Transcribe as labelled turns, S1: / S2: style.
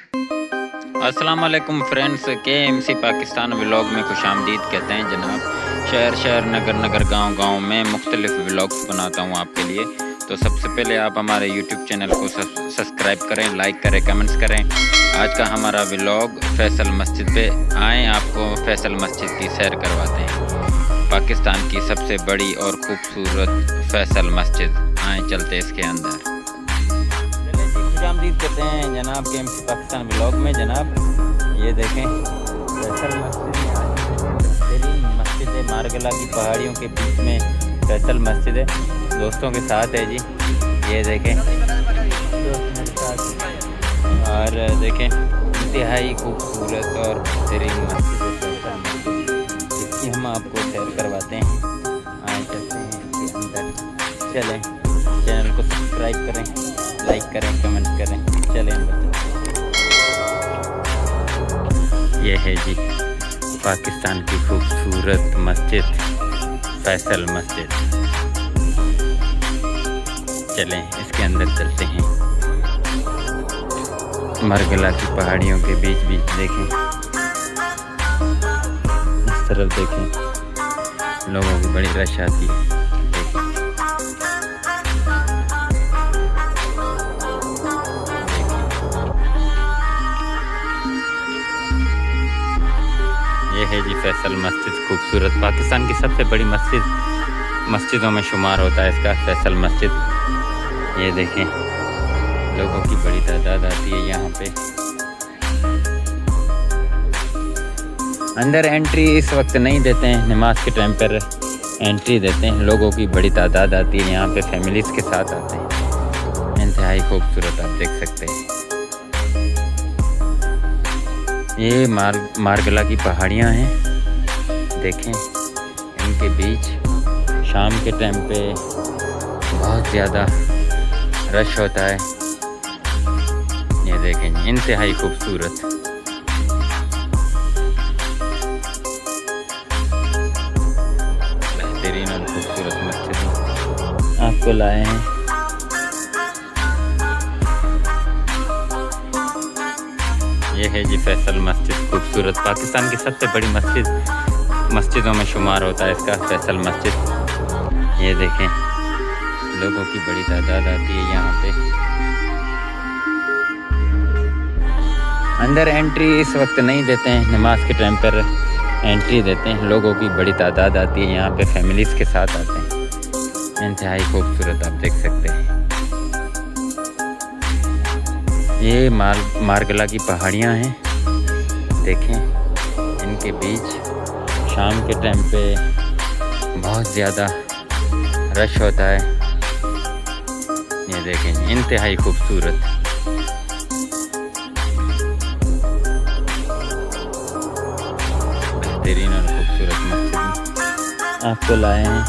S1: अस्सलाम वालेकुम friends, KMC Pakistan vlog में खुशामदीद कहते हैं जनाब। शहर शहर नगर नगर गांव गांव में मुख्तलिफ व्लॉग्स बनाता हूं आपके लिए। तो सबसे पहले आप हमारे YouTube चैनल को सब्सक्राइब करें, लाइक करें, कमेंट्स करें। आज का हमारा व्लॉग फैसल मस्जिद पे आएँ, आपको फैसल मस्जिद की सैर करवाते हैं। पाकिस्तान की सबसे बड़ी और ख़ूबसूरत फैसल मस्जिद, आएँ चलते इसके अंदर। खुशामदीद कहते हैं जनाब KMC पाकिस्तान व्लॉग में। जनाब ये देखें, फैसल मस्जिद है, मारगला की पहाड़ियों के बीच में फैसल मस्जिद है। दोस्तों के साथ है जी, ये देखें दोस्त मेरे साथ। और देखें, इंतहाई खूबसूरत और बेहतरीन मस्जिद है, इसकी हम आपको सैर करवाते हैं। आए चलते हैं इसके अंदर, चलें। चैनल को सब्सक्राइब करें, लाइक करें, कमेंट करें। चलें ये है जी पाकिस्तान की खूबसूरत मस्जिद फैसल मस्जिद। चलें इसके अंदर चलते हैं। मारगला की पहाड़ियों के बीच बीच देखें, इस तरफ देखें, लोगों की बड़ी रश आती है। ये है जी फैसल मस्जिद, खूबसूरत, पाकिस्तान की सबसे बड़ी मस्जिदों में शुमार होता है इसका फैसल मस्जिद। ये देखें, लोगों की बड़ी तादाद आती है यहाँ पे। अंदर एंट्री इस वक्त नहीं देते हैं, नमाज के टाइम पर एंट्री देते हैं। लोगों की बड़ी तादाद आती है यहाँ पे, फैमिलीज़ के साथ आते हैं। इंतहाई खूबसूरत आप देख सकते हैं। ये मारगला की पहाड़ियाँ हैं, देखें इनके बीच शाम के टाइम पे बहुत ज़्यादा रश होता है। ये देखें, इंतहाई खूबसूरत। बेहतरीन और खूबसूरत मस्जिद आपको लाए हैं। ये है जी फैसल मस्जिद, खूबसूरत, पाकिस्तान की सबसे बड़ी मस्जिदों में शुमार होता है इसका फैसल मस्जिद। ये देखें, लोगों की बड़ी तादाद आती है यहाँ पे। अंदर एंट्री इस वक्त नहीं देते हैं, नमाज के टाइम पर एंट्री देते हैं। लोगों की बड़ी तादाद आती है यहाँ पे, फैमिलीज़ के साथ आते हैं। इंतहाई खूबसूरत आप देख सकते हैं। ये मारगला की पहाड़ियाँ हैं, देखें इनके बीच शाम के टाइम पे बहुत ज़्यादा रश होता है। ये देखें, इंतहाई खूबसूरत। बेहतरीन और खूबसूरत मस्जिद आपको लाए हैं।